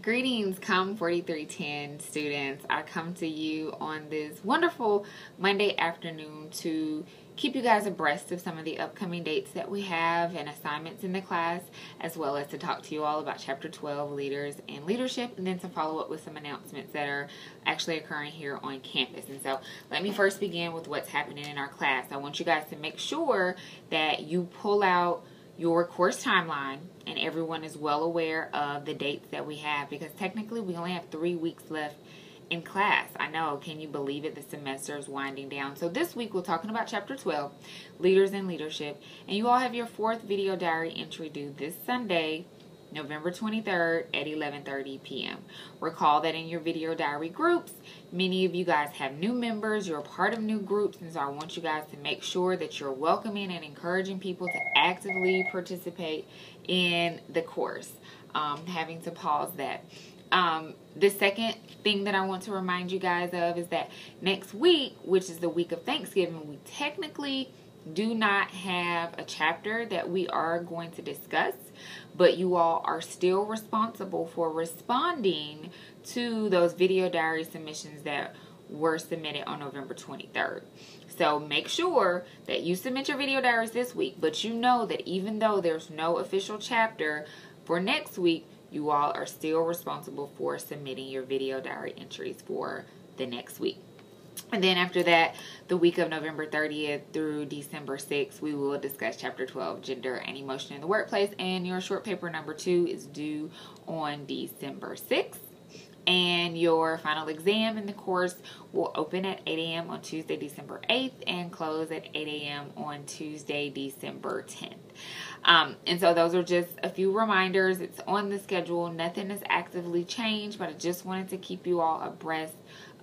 Greetings, COM 4310 students. I come to you on this wonderful Monday afternoon to keep you guys abreast of some of the upcoming dates that we have and assignments in the class, as well as to talk to you all about Chapter 12, Leaders and Leadership, and then to follow up with some announcements that are actually occurring here on campus. And so let me first begin with what's happening in our class. I want you guys to make sure that you pull out your course timeline and everyone is well aware of the dates that we have, because technically we only have 3 weeks left in class. I know, can you believe it? The semester is winding down. So this week we're talking about Chapter 12, Leaders and Leadership, and you all have your 4th video diary entry due this Sunday, November 23rd at 11:30 p.m. Recall that in your video diary groups, many of you guys have new members, you're a part of new groups, and so I want you guys to make sure that you're welcoming and encouraging people to actively participate in the course. Having to pause that. The second thing that I want to remind you guys of is that next week, which is the week of Thanksgiving, we technically do not have a chapter that we are going to discuss, but you all are still responsible for responding to those video diary submissions that were submitted on November 23rd. So make sure that you submit your video diaries this week, but you know that even though there's no official chapter for next week, you all are still responsible for submitting your video diary entries for the next week. And then after that, the week of November 30th through December 6th, we will discuss Chapter 12, Gender and Emotion in the Workplace. And your short paper number 2 is due on December 6th. And your final exam in the course will open at 8 a.m. on Tuesday, December 8th and close at 8 a.m. on Tuesday, December 10th. And so those are just a few reminders. It's on the schedule. Nothing has actively changed, but I just wanted to keep you all abreast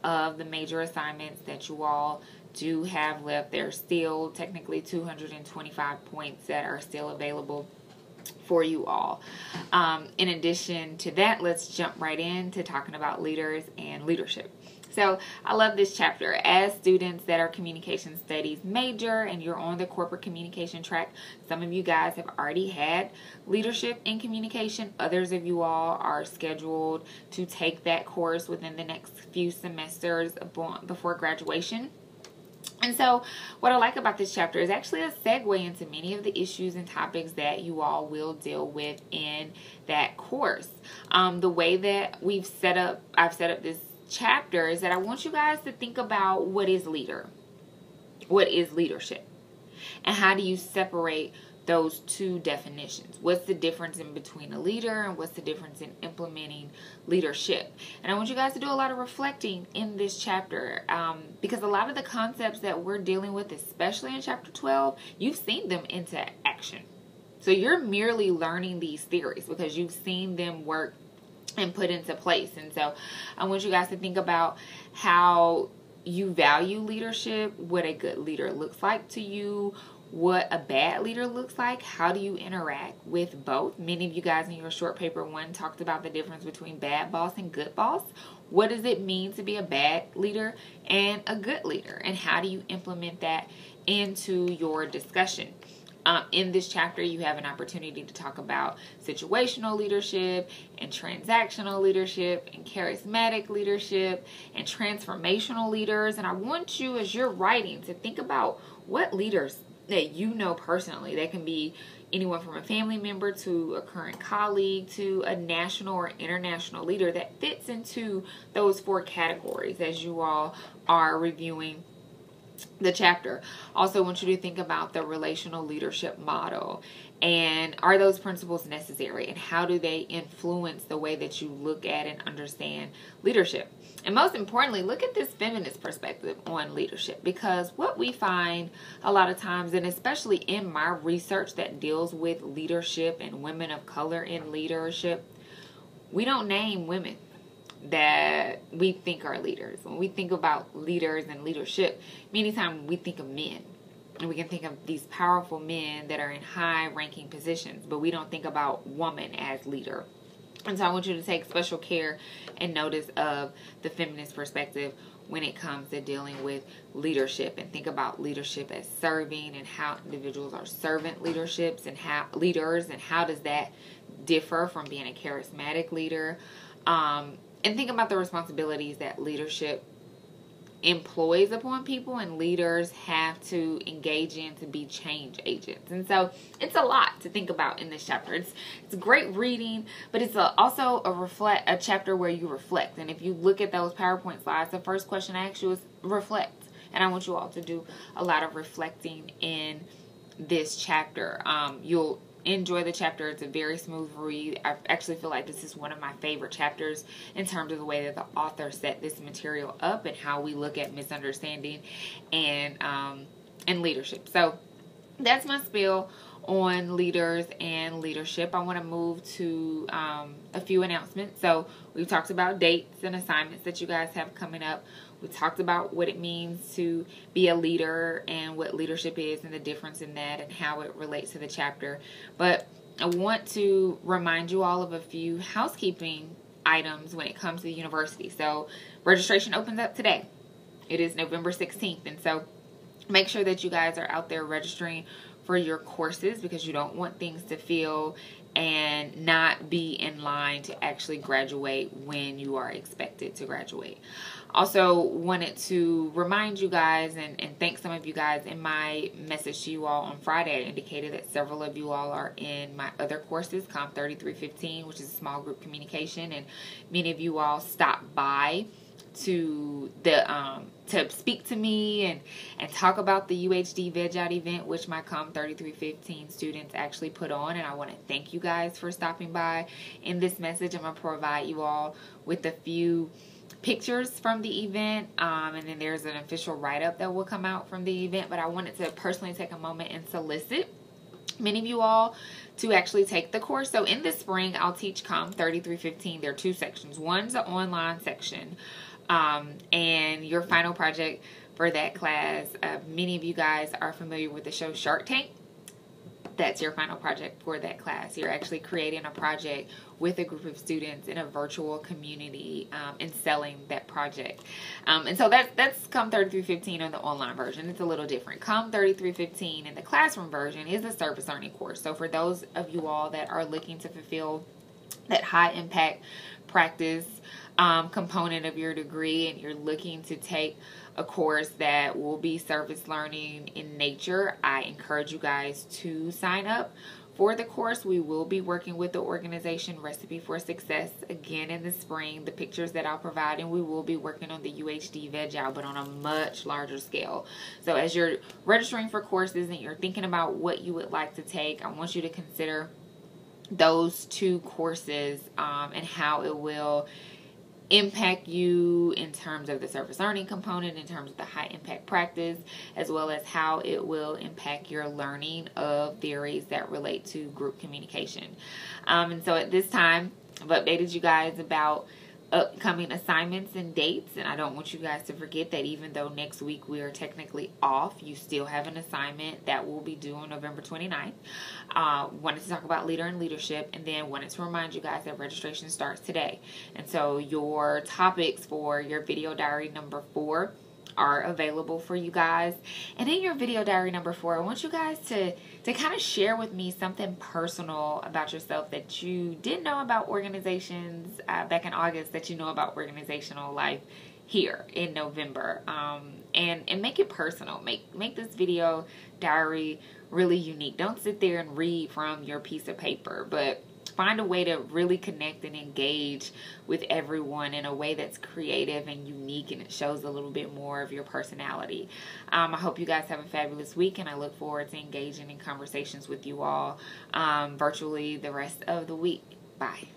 of the major assignments that you all do have left. There's still technically 225 points that are still available for you all. In addition to that, let's jump right into talking about leaders and leadership. So I love this chapter. As students that are communication studies major and you're on the corporate communication track, some of you guys have already had leadership in communication. Others of you all are scheduled to take that course within the next few semesters before graduation. And so what I like about this chapter is actually a segue into many of the issues and topics that you all will deal with in that course. The way that I've set up this chapter is that I want you guys to think about what is leadership, and how do you separate those two definitions. What's the difference in between a leader and what's the difference in implementing leadership? And I want you guys to do a lot of reflecting in this chapter, because a lot of the concepts that we're dealing with, especially in Chapter 12, you've seen them into action. So you're merely learning these theories because you've seen them work and put into place. And so I want you guys to think about how you value leadership, what a good leader looks like to you, what a bad leader looks like, how do you interact with both. Many of you guys in your short paper 1 talked about the difference between bad boss and good boss. What does it mean to be a bad leader and a good leader, and how do you implement that into your discussion? In this chapter, you have an opportunity to talk about situational leadership and transactional leadership and charismatic leadership and transformational leaders. And I want you, as you're writing, to think about what leaders that you know personally. They can be anyone from a family member to a current colleague to a national or international leader that fits into those 4 categories as you all are reviewing the chapter. Also want you to think about the relational leadership model, and are those principles necessary, and how do they influence the way that you look at and understand leadership? And most importantly, look at this feminist perspective on leadership, because what we find a lot of times, and especially in my research that deals with leadership and women of color in leadership, we don't name women that we think are leaders. When we think about leaders and leadership, many times we think of men. And we can think of these powerful men that are in high-ranking positions, but we don't think about woman as leader. And so I want you to take special care and notice of the feminist perspective when it comes to dealing with leadership, and think about leadership as serving and how individuals are servant leaderships and how leaders, and how does that differ from being a charismatic leader. And think about the responsibilities that leadership employs upon people, and leaders have to engage in to be change agents. And so it's a lot to think about in this chapter. It's great reading, but it's also a chapter where you reflect. And if you look at those PowerPoint slides, the first question I ask you is reflect. And I want you all to do a lot of reflecting in this chapter. You'll enjoy the chapter. It's a very smooth read. I actually feel like this is one of my favorite chapters in terms of the way that the author set this material up and how we look at misunderstanding and leadership. So that's my spiel on leaders and leadership. I want to move to a few announcements. So we've talked about dates and assignments that you guys have coming up. We talked about what it means to be a leader and what leadership is and the difference in that and how it relates to the chapter. But I want to remind you all of a few housekeeping items when it comes to the university. So registration opens up today. It is November 16th. And so make sure that you guys are out there registering for your courses, because you don't want things to feel and not be in line to actually graduate when you are expected to graduate. Also wanted to remind you guys and thank some of you guys. In my message to you all on Friday, I indicated that several of you all are in my other courses, COM 3315, which is a small group communication, and many of you all stopped by to speak to me and talk about the UHD Veg Out event, which my COM 3315 students actually put on. And I want to thank you guys for stopping by. In this message, I'm going to provide you all with a few pictures from the event, and then there's an official write-up that will come out from the event. But I wanted to personally take a moment and solicit many of you all to actually take the course. So in the spring, I'll teach COM 3315. There are two sections. One's an online section, and your final project for that class, many of you guys are familiar with the show Shark Tank. That's your final project for that class. You're actually creating a project with a group of students in a virtual community and selling that project. And so that's COM 3315 on the online version. It's a little different. COM 3315 in the classroom version is a service learning course. So for those of you all that are looking to fulfill that high impact practice component of your degree, and you're looking to take a course that will be service learning in nature, I encourage you guys to sign up for the course. We will be working with the organization Recipe for Success again in the spring, the pictures that I'll provide, and we will be working on the UHD Veg Out, but on a much larger scale. So as you're registering for courses and you're thinking about what you would like to take, I want you to consider those two courses and how it will impact you in terms of the service learning component, in terms of the high impact practice, as well as how it will impact your learning of theories that relate to group communication. And so at this time, I've updated you guys about upcoming assignments and dates, and I don't want you guys to forget that even though next week we are technically off, you still have an assignment that will be due on November 29th. Wanted to talk about leader and leadership, and then wanted to remind you guys that registration starts today. And so your topics for your video diary number 4 are available for you guys. And in your video diary number 4, I want you guys to kind of share with me something personal about yourself that you didn't know about organizations back in August, that you know about organizational life here in November. And make it personal. Make this video diary really unique. Don't sit there and read from your piece of paper, but find a way to really connect and engage with everyone in a way that's creative and unique, and it shows a little bit more of your personality. I hope you guys have a fabulous week, and I look forward to engaging in conversations with you all virtually the rest of the week. Bye.